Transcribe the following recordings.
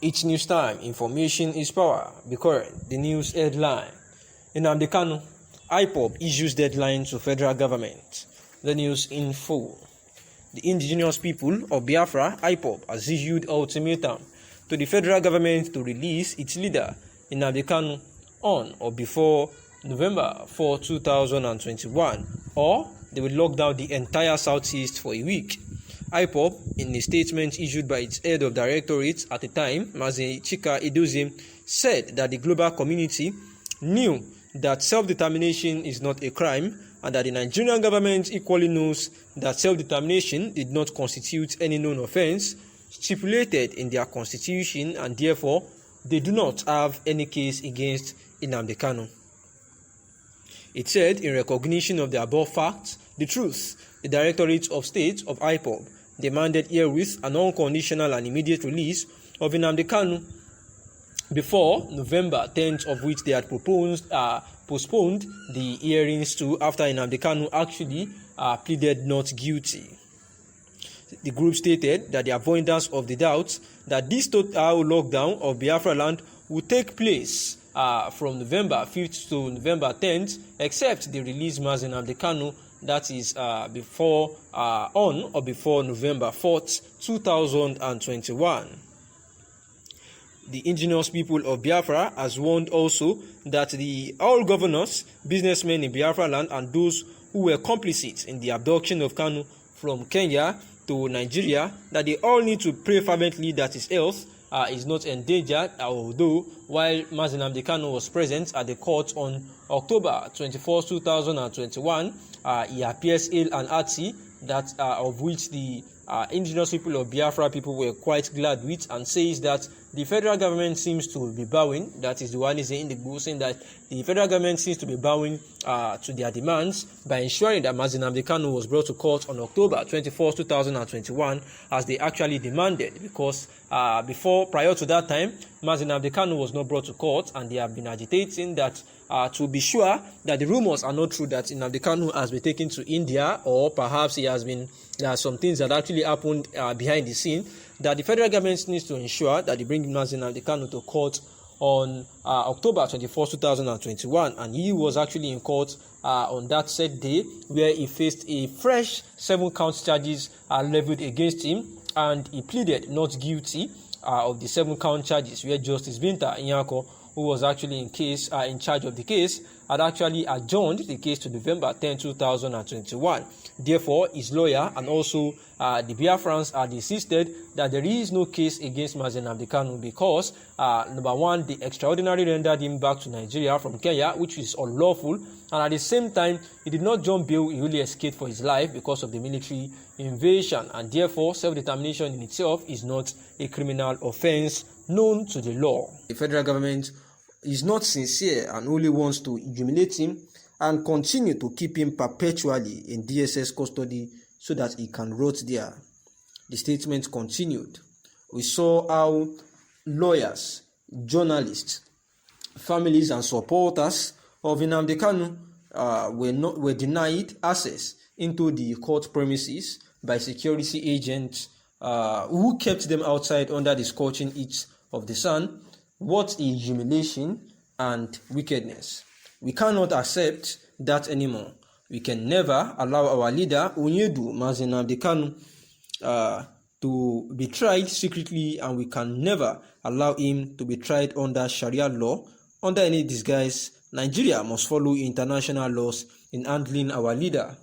Each news time, information is power. Be current. The news headline. Nnamdi Kanu, Ipob issues deadline to federal government. The news in full. The indigenous people of Biafra, Ipob, has issued ultimatum to the federal government to release its leader, Nnamdi Kanu, on or before November 4, 2021, or they will lock down the entire southeast for a week. Ipob, in a statement issued by its head of directorate at the time, Mazi Chika Edoziem, said that the global community knew that self-determination is not a crime and that the Nigerian government equally knows that self-determination did not constitute any known offense stipulated in their constitution, and therefore they do not have any case against Nnamdi Kanu. It said, in recognition of the above facts, the truth, the Directorate of State of Ipob demanded herewith an unconditional and immediate release of Nnamdi Kanu before November 10th, of which they had postponed the hearings to after Nnamdi Kanu actually pleaded not guilty. The group stated that the avoidance of the doubt that this total lockdown of Biafra land would take place from November 5th to November 10th, except the release Mazi Nnamdi Kanu, that is on or before November 4th, 2021. The indigenous people of Biafra has warned also that all governors, businessmen in Biafra land, and those who were complicit in the abduction of Kanu from Kenya to Nigeria, that they all need to pray fervently that his health is not endangered, although while Mazi Nnamdi Kanu was present at the court on October 24, 2021, he appears ill and hearty, that of which the indigenous people of Biafra people were quite glad with, and says that the federal government seems to be bowing. That is the one is in the book, saying that the federal government seems to be bowing to their demands by ensuring that Mazi Nnamdi Kanu was brought to court on October 24, 2021, as they actually demanded, because prior to that time, Mazi Nnamdi Kanu was not brought to court, and they have been agitating that to be sure that the rumors are not true that Nnamdi Kanu has been taken to India, or perhaps there are some things that actually happened behind the scene, that the federal government needs to ensure that they bring Mazi Nnamdi Kanu to court on October 24, 2021, and he was actually in court on that said day, where he faced a fresh 7-count charges leveled against him, and he pleaded not guilty of the 7-count charges, where Justice Binta Nyako, who was actually in charge of the case, had actually adjourned the case to November 10, 2021. Therefore, his lawyer and also the Biafrans had insisted that there is no case against Mazi Nnamdi Kanu because, number one, the extraordinary rendered him back to Nigeria from Kenya, which is unlawful, and at the same time, he did not jump bail, he only escaped for his life because of the military invasion, and therefore, self-determination in itself is not a criminal offense known to the law. The federal government is not sincere and only wants to humiliate him and continue to keep him perpetually in DSS custody so that he can rot there. The statement continued. We saw how lawyers, journalists, families and supporters of Nnamdi Kanu were denied access into the court premises by security agents who kept them outside under the scorching heat of the sun. What a humiliation and wickedness. We cannot accept that anymore. We can never allow our leader, Onyedu Mazi Nnamdi Kanu, to be tried secretly, and we can never allow him to be tried under Sharia law. Under any disguise, Nigeria must follow international laws in handling our leader.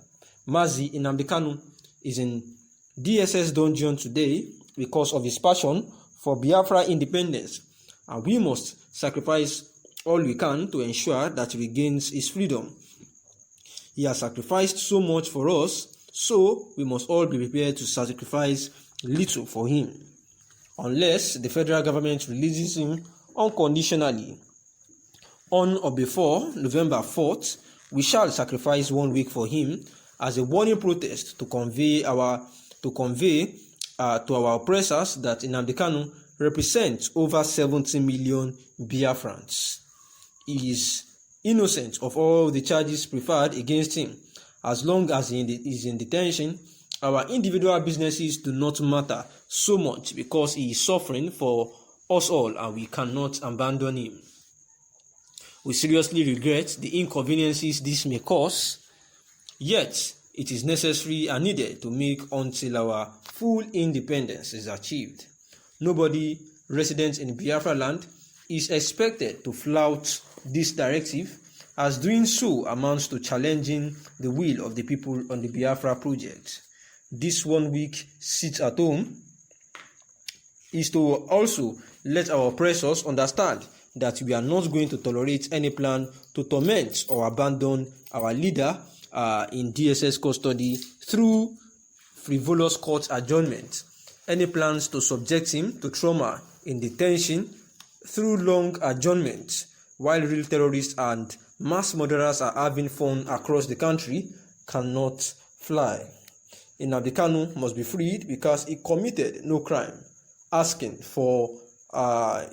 Mazi Nnamdi Kanu is in DSS dungeon today because of his passion for Biafra independence, and we must sacrifice all we can to ensure that he regains his freedom. He has sacrificed so much for us, so we must all be prepared to sacrifice little for him. Unless the federal government releases him unconditionally on or before November 4th, we shall sacrifice 1 week for him as a warning protest to convey to our oppressors that Nnamdi Kanu represents over 70 million Biafrans. He is innocent of all the charges preferred against him. As long as he is in detention, our individual businesses do not matter so much because he is suffering for us all, and we cannot abandon him. We seriously regret the inconveniences this may cause, yet it is necessary and needed to make until our full independence is achieved. Nobody resident in Biafra land is expected to flout this directive, as doing so amounts to challenging the will of the people on the Biafra project. This 1 week sit at home is to also let our oppressors understand that we are not going to tolerate any plan to torment or abandon our leader in DSS custody through frivolous court adjournment. Any plans to subject him to trauma in detention through long adjournment while real terrorists and mass murderers are having fun across the country cannot fly. Nnamdi Kanu must be freed because he committed no crime. Asking for a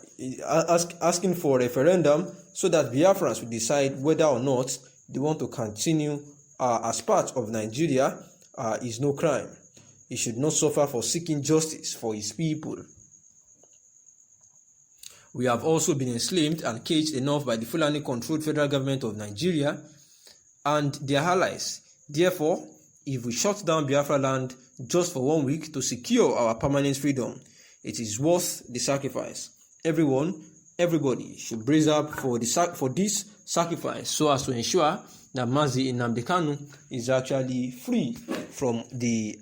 referendum so that Biafrans will decide whether or not they want to continue as part of Nigeria is no crime. He should not suffer for seeking justice for his people. We have also been enslaved and caged enough by the Fulani-controlled federal government of Nigeria and their allies. Therefore, if we shut down Biafra land just for 1 week to secure our permanent freedom, it is worth the sacrifice. Everybody should brace up for this sacrifice so as to ensure that Mazi Nnamdi Kanu is actually free from the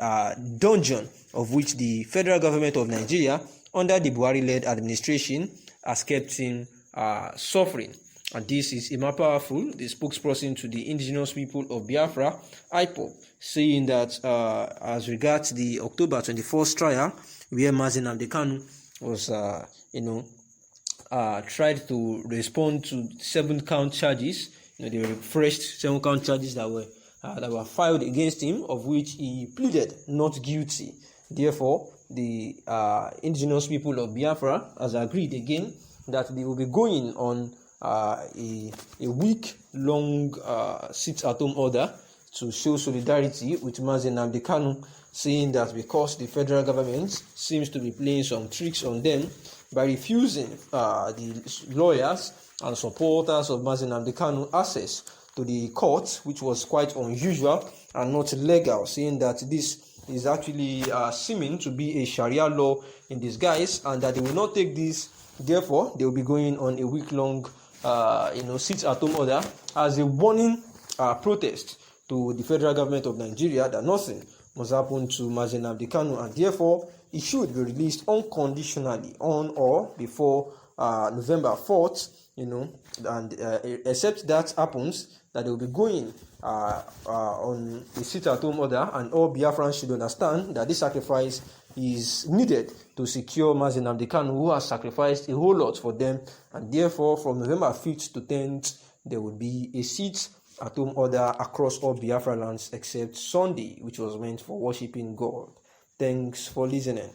dungeon of which the federal government of Nigeria under the Buhari-led administration has kept him suffering. And this is Emma Powerful, the spokesperson to the indigenous people of Biafra, Ipob, saying that as regards the October 21st trial, where Mazi Nnamdi Kanu was, tried to respond to 7-count charges, the refreshed 7-count charges that were filed against him, of which he pleaded not guilty. Therefore, the indigenous people of Biafra has agreed again that they will be going on a week-long sit-at-home order to show solidarity with Mazi Nnamdi Kanu, saying that because the federal government seems to be playing some tricks on them by refusing the lawyers and supporters of Mazi Nnamdi Kanu access to the court, which was quite unusual and not legal, saying that this is actually seeming to be a Sharia law in disguise, and that they will not take this. Therefore, they will be going on a week-long, sit-at-home order as a warning protest to the federal government of Nigeria that nothing must happen to Mazi Nnamdi Kanu, and therefore he should be released unconditionally on or before November 4th. And except that happens, that they will be going on a sit-at-home order, and all Biafrans should understand that this sacrifice is needed to secure Mazi Nnamdi Kanu, who has sacrificed a whole lot for them, and therefore from November 5th to 10th, there will be a sit-at-home order across all Biafra lands except Sunday, which was meant for worshipping God. Thanks for listening.